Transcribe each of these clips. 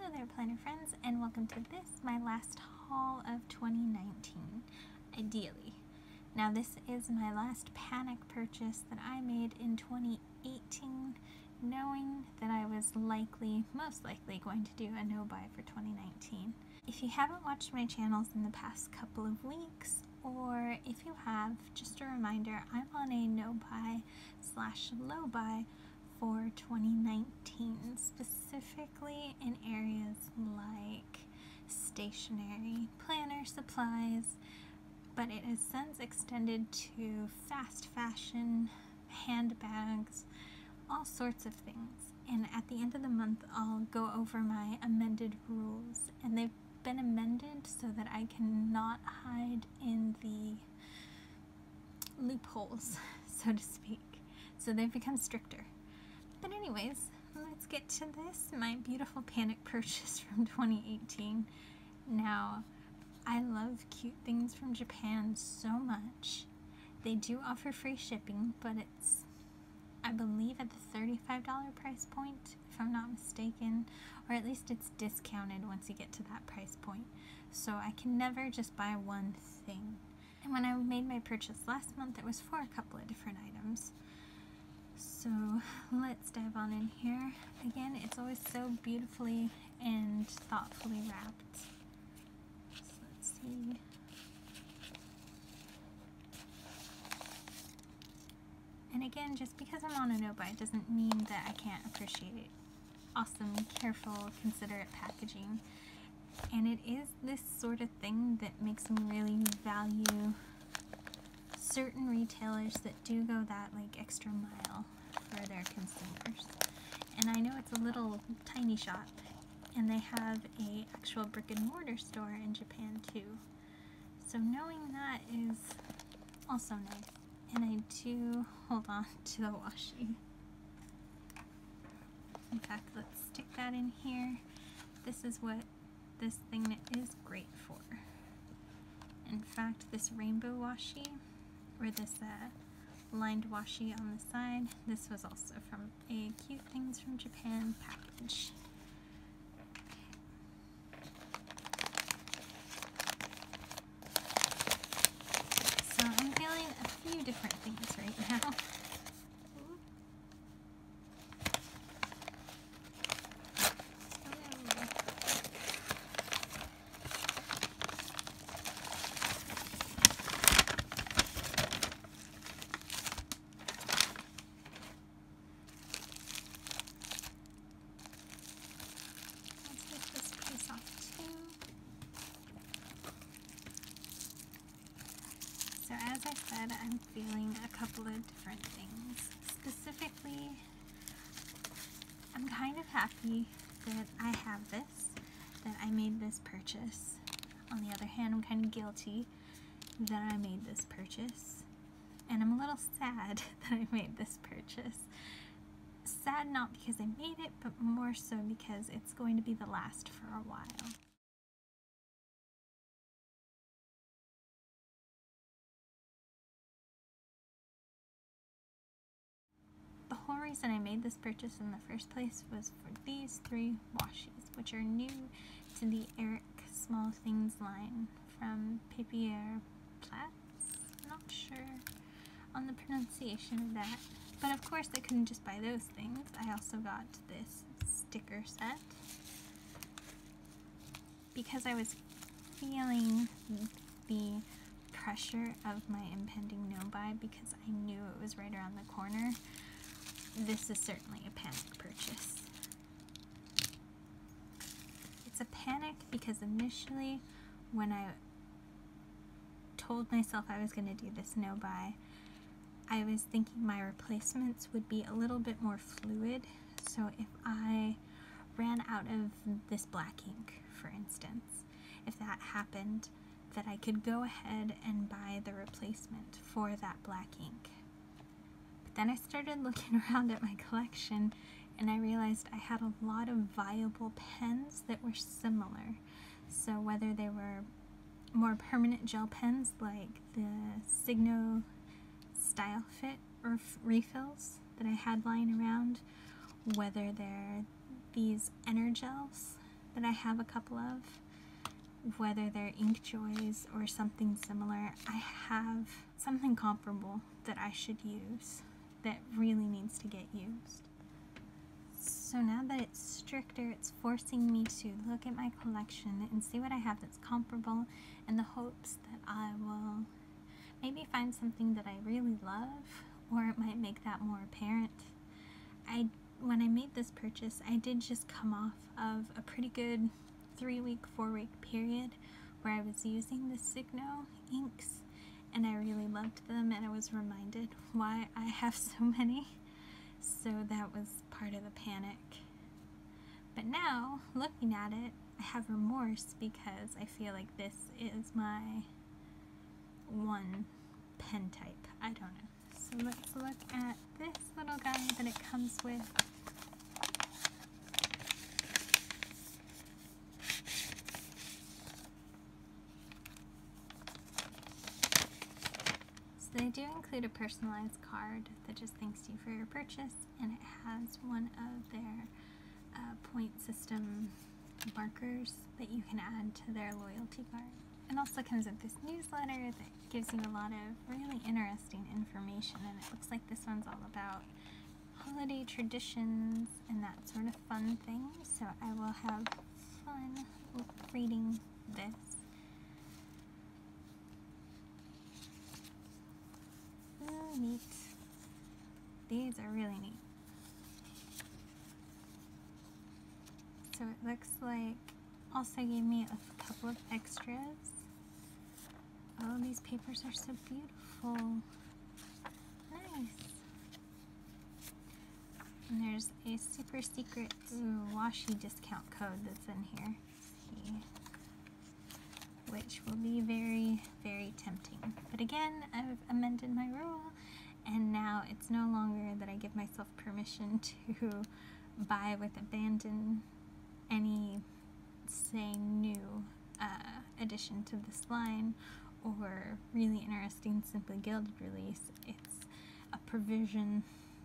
Hello there, planner friends, and welcome to this, my last haul of 2019, ideally. Now this is my last panic purchase that I made in 2018, knowing that I was most likely going to do a no-buy for 2019. If you haven't watched my channels in the past couple of weeks, or if you have, just a reminder, I'm on a no-buy / low-buy for 2019, specifically in areas like stationery, planner supplies, but it has since extended to fast fashion, handbags, all sorts of things. And at the end of the month, I'll go over my amended rules, and they've been amended so that I cannot hide in the loopholes, so to speak. So they've become stricter. But anyways, let's get to this, my beautiful panic purchase from 2018. Now, I love cute things from Japan so much. They do offer free shipping, but it's, I believe, at the $35 price point, if I'm not mistaken, or at least it's discounted once you get to that price point. So I can never just buy one thing. And when I made my purchase last month, it was for a couple of different items. So let's dive on in here. Again, it's always so beautifully and thoughtfully wrapped. So let's see. And again, just because I'm on a no-buy doesn't mean that I can't appreciate awesome, careful, considerate packaging. And it is this sort of thing that makes me really value certain retailers that do go that extra mile for their consumers. And I know it's a little tiny shop, and they have a actual brick and mortar store in Japan too. So knowing that is also nice. And I do hold on to the washi. In fact, let's stick that in here. This is what this thing is great for. In fact, this rainbow washi, or this lined washi on the side, this was also from a Cute Things from Japan package. So I'm feeling a few different things right now. So as I said, I'm feeling a couple of different things. Specifically, I'm kind of happy that I have this, that I made this purchase. On the other hand, I'm kind of guilty that I made this purchase. And I'm a little sad that I made this purchase. Sad not because I made it, but more so because it's going to be the last for a while. The whole reason I made this purchase in the first place was for these 3 washis, which are new to the Eric Small Things line from Papier Platz. Not sure on the pronunciation of that, but of course I couldn't just buy those things. I also got this sticker set because I was feeling the pressure of my impending no-buy because I knew it was right around the corner. This is certainly a panic purchase. It's a panic because initially when I told myself I was going to do this no-buy, I was thinking my replacements would be a little bit more fluid. So if I ran out of this black ink, for instance, if that happened, that I could go ahead and buy the replacement for that black ink. Then I started looking around at my collection and I realized I had a lot of viable pens that were similar. So whether they were more permanent gel pens like the Signo Style Fit or refills that I had lying around, whether they're these Energels that I have a couple of, whether they're ink joys or something similar. I have something comparable that I should use that really needs to get used. So now that it's stricter, it's forcing me to look at my collection and see what I have that's comparable, in the hopes that I will maybe find something that I really love, or it might make that more apparent. When I made this purchase, I did just come off of a pretty good 3-week, 4-week period where I was using the Signo inks, and I really loved them, and I was reminded why I have so many. So that was part of the panic. But now, looking at it, I have remorse because I feel like this is my one pen type. I don't know. So let's look at this little guy that it comes with. So they do include a personalized card that just thanks you for your purchase, and it has one of their point system markers that you can add to their loyalty card. It also comes with this newsletter that gives you a lot of really interesting information, and it looks like this one's all about holiday traditions and that sort of fun thing, so I will have fun reading this. Ooh, neat. These are really neat. So it looks like also gave me a couple of extras. Oh, these papers are so beautiful. Nice. And there's a super secret washi discount code that's in here. See, which will be very, very tempting. But again, I've amended my rule, and now it's no longer that I give myself permission to buy with abandon any, say, new addition to this line or really interesting Simply Gilded release. It's a provision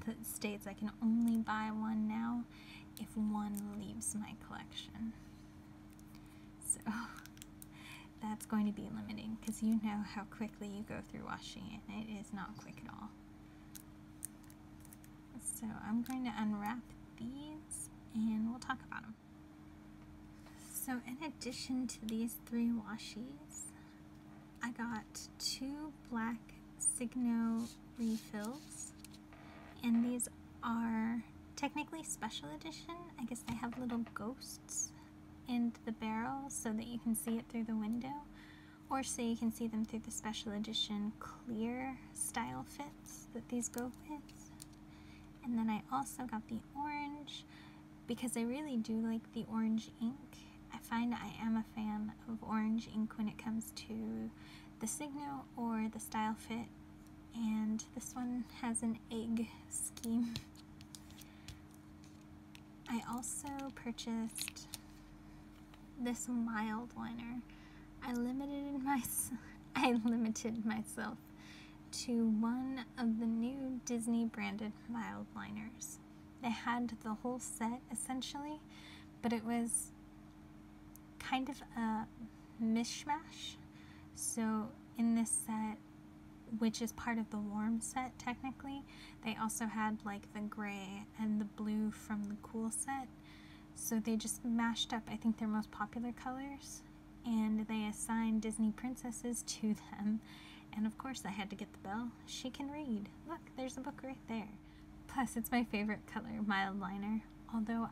that states I can only buy one now if one leaves my collection. So that's going to be limiting, because you know how quickly you go through washi, and it is not quick at all. So I'm going to unwrap these and we'll talk about them. So in addition to these 3 washis, I got 2 black Signo refills, and these are technically special edition. I guess they have little ghosts in the barrel so that you can see it through the window, or so you can see them through the special edition clear style fits that these go with. And then I also got the orange because I really do like the orange ink. I find I am a fan of orange ink when it comes to the Signo or the Style Fit, and this one has an egg scheme. I also purchased this mild liner. I limited myself to one of the new Disney branded mild liners. They had the whole set essentially, but it was kind of a mishmash. So in this set, which is part of the warm set technically, they also had like the gray and the blue from the cool set. So they just mashed up, I think, their most popular colors, and they assigned Disney princesses to them. And of course I had to get the bell. She can read. Look, there's a book right there. Plus it's my favorite color, mild liner, although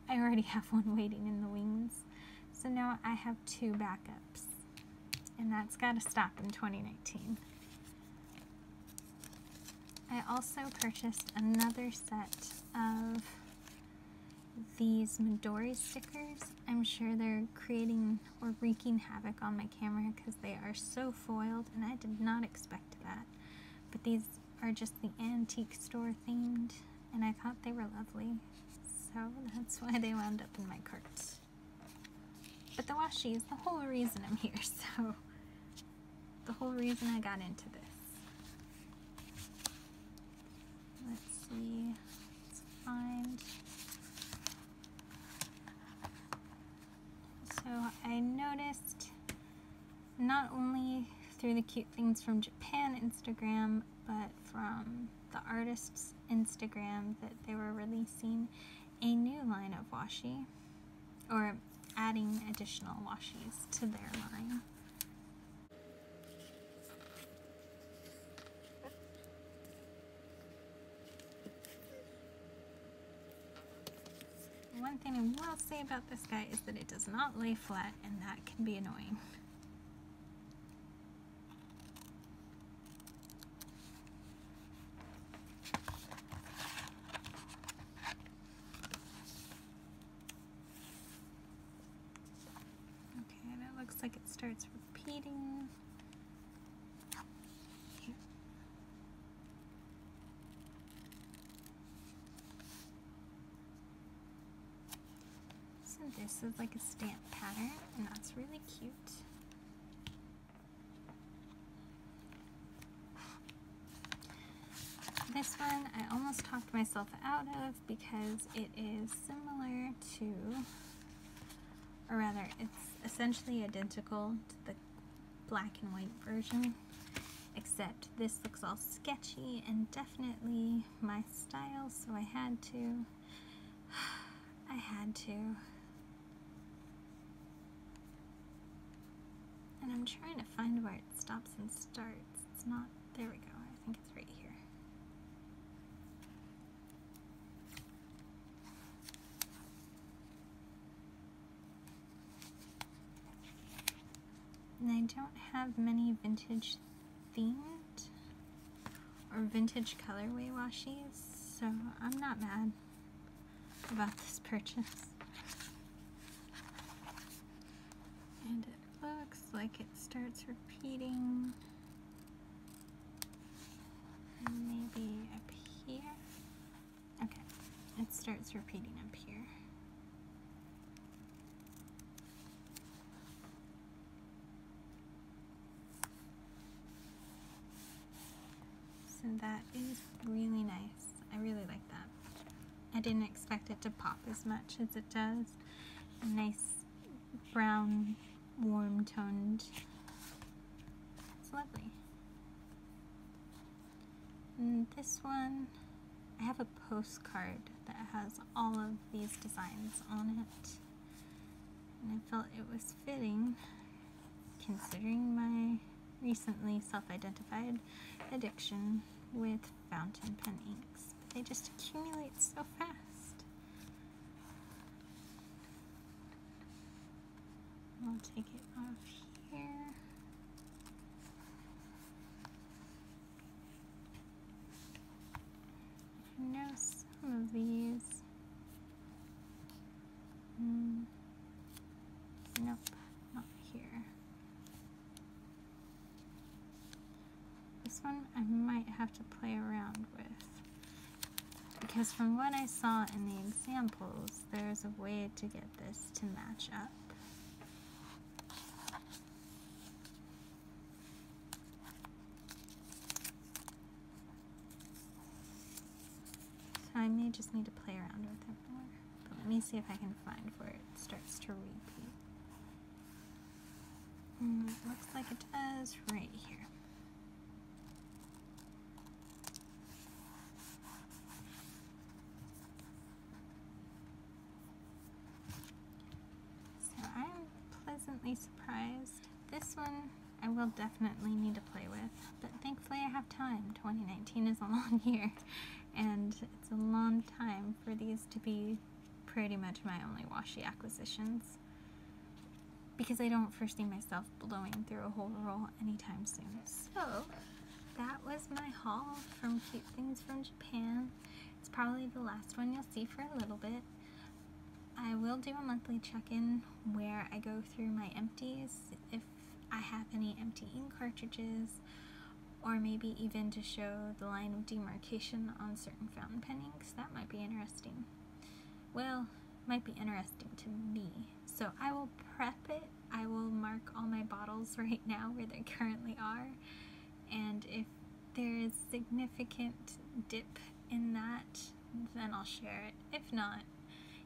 I already have one waiting in the wings. So now I have 2 backups, and that's got to stop in 2019. I also purchased another set of these Midori stickers. I'm sure they're creating or wreaking havoc on my camera because they are so foiled, and I did not expect that. But these are just the antique store themed, and I thought they were lovely, so that's why they wound up in my cart. But the washi is the whole reason I'm here, so the whole reason I got into this. Let's see, let's find I noticed not only through the Cute Things from Japan Instagram, but from the artist's Instagram, that they were releasing a new line of washi, or adding additional washis to their line. One thing I will say about this guy is that it does not lay flat, and that can be annoying. Okay, and it looks like it starts repeating. Here. So this is like a stamp pattern, and that's really cute. This one I almost talked myself out of because it is similar to, or rather it's essentially identical to the black and white version, except this looks all sketchy and definitely my style, so I had to. And I'm trying to find where it stops and starts. It's not, there we go, I think it's right here. And I don't have many vintage themed or vintage colorway washis, so I'm not mad about this purchase. And it looks like it starts repeating maybe up here. Okay, it starts repeating up here. So that is really nice. I really like that. I didn't expect it to pop as much as it does. A nice brown, warm toned. It's lovely. And this one, I have a postcard that has all of these designs on it. And I felt it was fitting, considering my recently self-identified addiction with fountain pen inks. But they just accumulate so fast. I'll take it off here. I know some of these. Nope, not here. This one I might have to play around with, because from what I saw in the examples, there's a way to get this to match up. So I may just need to play around with it more, but let me see if I can find where it starts to repeat. It looks like it does right here. Pleasantly surprised. This one I will definitely need to play with, but thankfully I have time. 2019 is a long year, and it's a long time for these to be pretty much my only washi acquisitions, because I don't foresee myself blowing through a whole roll anytime soon. So that was my haul from Cute Things from Japan. It's probably the last one you'll see for a little bit. I will do a monthly check-in where I go through my empties, if I have any empty ink cartridges, or maybe even to show the line of demarcation on certain fountain pen inks. That might be interesting. Well, might be interesting to me. So I will prep it. I will mark all my bottles right now where they currently are, and if there is significant dip in that, then I'll share it. If not,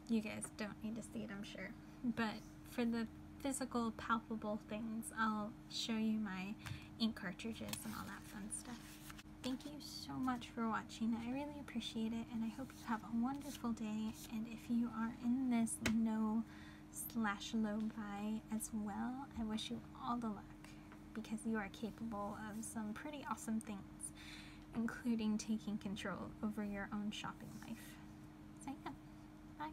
you guys don't need to see it, I'm sure. But for the physical, palpable things, I'll show you my ink cartridges and all that fun stuff. Thank you so much for watching. I really appreciate it, and I hope you have a wonderful day. And if you are in this no/low buy as well, I wish you all the luck, because you are capable of some pretty awesome things, including taking control over your own shopping life. So yeah, bye.